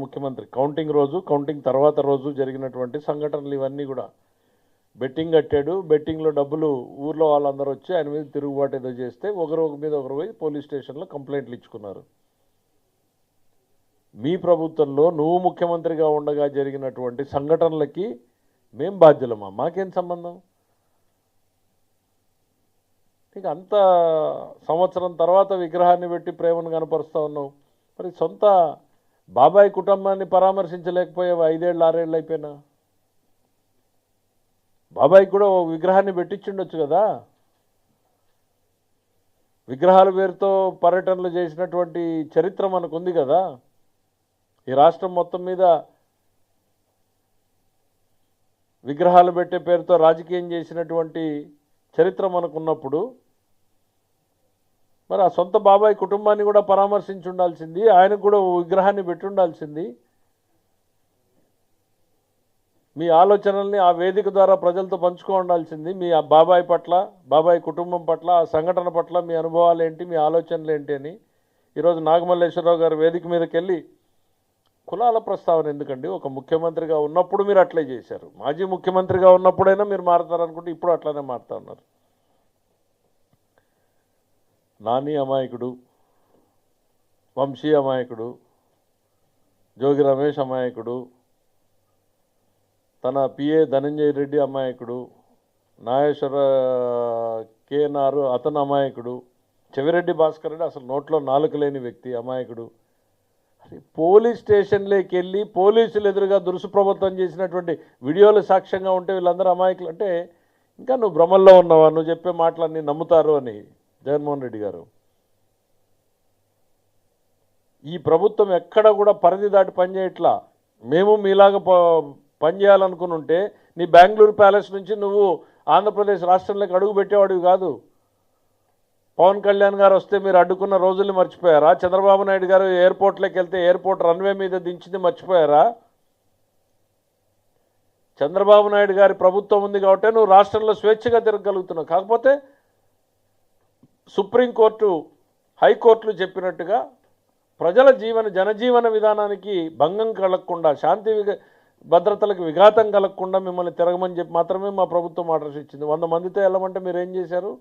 ముఖ్యమంత్రి కౌంటింగ్ రోజు, కౌంటింగ్ తర్వాత రోజు జరిగినటువంటి సంఘటనలు ఇవన్నీ కూడా. బెట్టింగ్ కట్టాడు, బెట్టింగ్లో డబ్బులు ఊర్లో వాళ్ళందరూ వచ్చి ఆయన మీద తిరుగుబాటు ఏదో చేస్తే ఒకరు మీద ఒకరు పోయి పోలీస్ స్టేషన్లో కంప్లైంట్లు ఇచ్చుకున్నారు. మీ ప్రభుత్వంలో నువ్వు ముఖ్యమంత్రిగా ఉండగా జరిగినటువంటి సంఘటనలకి మేం బాధ్యులమా? మాకేం సంబంధం? నీకు అంత సంవత్సరం తర్వాత విగ్రహాన్ని పెట్టి ప్రేమను కనపరుస్తూ ఉన్నావు. మరి సొంత బాబాయ్ కుటుంబాన్ని పరామర్శించలేకపోయావు 5 ఏళ్ళు 6 ఏళ్ళు అయిపోయినా. బాబాయ్కి కూడా ఓ విగ్రహాన్ని పెట్టించుండొచ్చు కదా. విగ్రహాల పేరుతో పర్యటనలు చేసినటువంటి చరిత్ర మనకు ఉంది కదా. ఈ రాష్ట్రం మొత్తం మీద విగ్రహాలు పెట్టే పేరుతో రాజకీయం చేసినటువంటి చరిత్ర మనకున్నప్పుడు మరి ఆ సొంత బాబాయ్ కుటుంబాన్ని కూడా పరామర్శించి ఉండాల్సింది, ఆయనకు కూడా విగ్రహాన్ని పెట్టి ఉండాల్సింది. మీ ఆలోచనల్ని ఆ వేదిక ద్వారా ప్రజలతో పంచుకో ఉండాల్సింది. మీ ఆ బాబాయ్ పట్ల, బాబాయ్ కుటుంబం పట్ల, ఆ సంఘటన పట్ల మీ అనుభవాలు ఏంటి, మీ ఆలోచనలు ఏంటి అని. ఈరోజు నాగమల్లేశ్వరరావు గారు వేదిక మీదకి వెళ్ళి కులాల ప్రస్తావన ఎందుకండి? ఒక ముఖ్యమంత్రిగా ఉన్నప్పుడు మీరు అట్లే చేశారు. మాజీ ముఖ్యమంత్రిగా ఉన్నప్పుడైనా మీరు మారుతారనుకుంటే ఇప్పుడు అట్లనే మారుతా ఉన్నారు. నాని అమాయకుడు, వంశీ అమాయకుడు, జోగి రమేష్ అమాయకుడు, తన పిఏ ధనంజయ రెడ్డి అమాయకుడు, నాగేశ్వర కేఎన్ఆర్ అతను అమాయకుడు, చెవిరెడ్డి భాస్కర్ రెడ్డి అసలు నోట్లో నాలుక లేని వ్యక్తి అమాయకుడు. పోలీస్ స్టేషన్లోకి వెళ్ళి పోలీసులు ఎదురుగా దురుసు ప్రభుత్వం చేసినటువంటి వీడియోలు సాక్ష్యంగా ఉంటే వీళ్ళందరూ అమాయకులు అంటే ఇంకా నువ్వు భ్రమల్లో ఉన్నావా? నువ్వు చెప్పే మాటలన్నీ నమ్ముతారు అని జగన్మోహన్ రెడ్డి గారు. ఈ ప్రభుత్వం ఎక్కడ కూడా పరిధి దాటి పనిచేయట్లా. మేము మీలాగా పనిచేయాలనుకుని ఉంటే నీ బెంగళూరు ప్యాలెస్ నుంచి నువ్వు ఆంధ్రప్రదేశ్ రాష్ట్రంలోకి అడుగు పెట్టేవాడివి కాదు. పవన్ కళ్యాణ్ గారు వస్తే మీరు అడ్డుకున్న రోజుల్ని మర్చిపోయారా? చంద్రబాబు నాయుడు గారు ఎయిర్పోర్ట్లోకి వెళ్తే ఎయిర్పోర్ట్ రన్వే మీద దించింది మర్చిపోయారా? చంద్రబాబు నాయుడు గారి ప్రభుత్వం ఉంది కాబట్టి నువ్వు రాష్ట్రంలో స్వేచ్ఛగా తిరగలుగుతున్నావు. కాకపోతే సుప్రీంకోర్టు, హైకోర్టులు చెప్పినట్టుగా ప్రజల జనజీవన విధానానికి భంగం కలగకుండా, శాంతి భద్రతలకు విఘాతం కలగకుండా మిమ్మల్ని తిరగమని చెప్పి మాత్రమే మా ప్రభుత్వం ఆర్డర్స్ ఇచ్చింది. 100 మందితో వెళ్ళమంటే మీరు ఏం చేశారు?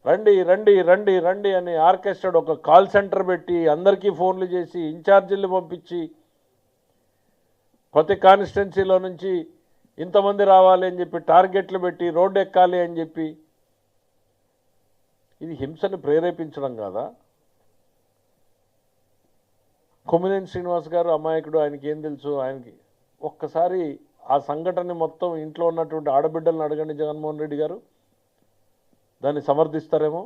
రండి రండి రండి రండి అని ఆర్కెస్ట్రాడ్ ఒక కాల్ సెంటర్ పెట్టి అందరికీ ఫోన్లు చేసి ఇన్ఛార్జీలు పంపించి ప్రతి కాన్స్టిట్యున్సీలో నుంచి ఇంతమంది రావాలి అని చెప్పి టార్గెట్లు పెట్టి రోడ్డు ఎక్కాలి అని చెప్పి ఇది హింసను ప్రేరేపించడం కాదా? కొమ్మినేని శ్రీనివాస్ గారు అమాయకుడు, ఆయనకి ఏం తెలుసు? ఆయనకి ఒక్కసారి ఆ సంఘటన మొత్తం ఇంట్లో ఉన్నటువంటి ఆడబిడ్డలను అడగండి జగన్మోహన్ రెడ్డి గారు, దాన్ని సమర్థిస్తారేమో.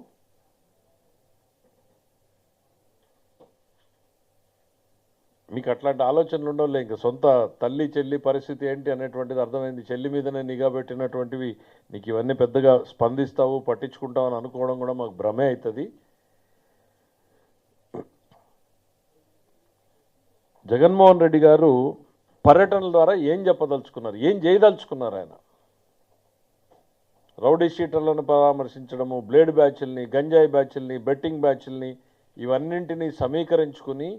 మీకు అట్లాంటి ఆలోచనలు ఉండవులే. ఇంకా సొంత తల్లి చెల్లి పరిస్థితి ఏంటి అనేటువంటిది అర్థమైంది. చెల్లి మీదనే నిఘా పెట్టినటువంటివి నీకు ఇవన్నీ పెద్దగా స్పందిస్తావు, పట్టించుకుంటావు అని అనుకోవడం కూడా మాకు భ్రమే అవుతుంది. జగన్మోహన్ రెడ్డి గారు పర్యటనల ద్వారా ఏం చెప్పదలుచుకున్నారు, ఏం చేయదలుచుకున్నారు? ఆయన రౌడీ షీటర్లను పరామర్శించడము, బ్లేడ్ బ్యాచ్ల్ని, గంజాయి బ్యాచ్ల్ని, బెట్టింగ్ బ్యాచ్ల్ని ఇవన్నింటినీ సమీకరించుకుని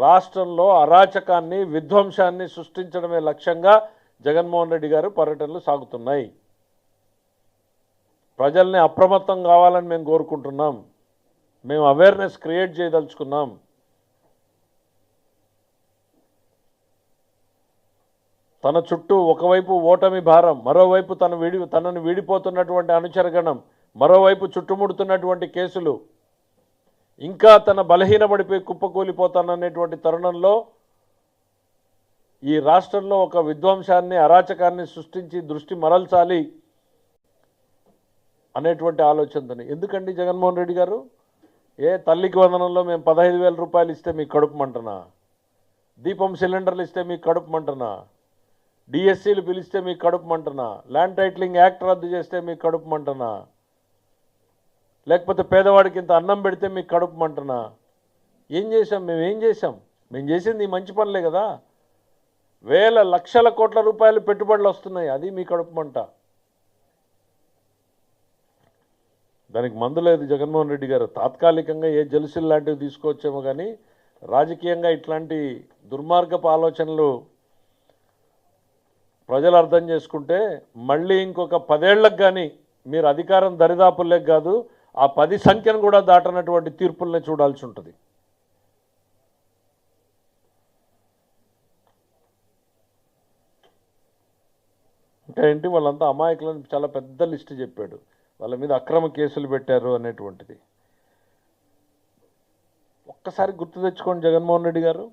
రాష్ట్రంలో అరాచకాన్ని, విధ్వంసాన్ని సృష్టించడమే లక్ష్యంగా జగన్మోహన్ రెడ్డి గారు పర్యటనలు సాగుతున్నాయి. ప్రజల్ని అప్రమత్తం కావాలని మేము కోరుకుంటున్నాం. మేము అవేర్నెస్ క్రియేట్ చేయదలుచుకున్నాం. తన చుట్టూ ఒకవైపు ఓటమి భారం, మరోవైపు తనను వీడిపోతున్నటువంటి అనుచరగణం, మరోవైపు చుట్టుముడుతున్నటువంటి కేసులు, ఇంకా తన బలహీనపడిపోయి కుప్పకూలిపోతాననేటువంటి తరుణంలో ఈ రాష్ట్రంలో ఒక విధ్వంసాన్ని, అరాచకాన్ని సృష్టించి దృష్టి మరల్చాలి అనేటువంటి ఆలోచనతోని. ఎందుకండి జగన్మోహన్ రెడ్డి గారు? తల్లికి వందనంలో మేము 15,000 రూపాయలు ఇస్తే మీకు కడుపుమంటనా? దీపం సిలిండర్లు ఇస్తే మీకు కడుపుమంటనా? డిఎస్సీలు పిలిస్తే మీకు కడుపుమంటనా? ల్యాండ్ టైటిలింగ్ యాక్ట్ రద్దు చేస్తే మీకు కడుపుమంటనా? లేకపోతే పేదవాడికి ఇంత అన్నం పెడితే మీకు కడుపుమంటనా? ఏం చేశాం? మేమేం చేశాం? మేము చేసింది మంచి పనులే కదా. వేల లక్షల కోట్ల రూపాయలు పెట్టుబడులు వస్తున్నాయి, అది మీ కడుపుమంట. దానికి మందు లేదు జగన్మోహన్ రెడ్డి గారు. తాత్కాలికంగా ఏ జలుసులు లాంటివి తీసుకోవచ్చేమో కానీ రాజకీయంగా ఇట్లాంటి దుర్మార్గపు ఆలోచనలు ప్రజలు అర్థం చేసుకుంటే మళ్ళీ ఇంకొక 10 ఏళ్లకు కానీ మీరు అధికారం దరిదాపుల్లోకి కాదు ఆ 10 సంఖ్యను కూడా దాటనటువంటి తీర్పుల్ని చూడాల్సి ఉంటుంది. ఇంకా ఏంటి వాళ్ళంతా అమాయకులను చాలా పెద్ద లిస్ట్ చెప్పాడు, వాళ్ళ మీద అక్రమ కేసులు పెట్టారు అనేటువంటిది. ఒక్కసారి గుర్తు తెచ్చుకోండి జగన్మోహన్ రెడ్డి గారు.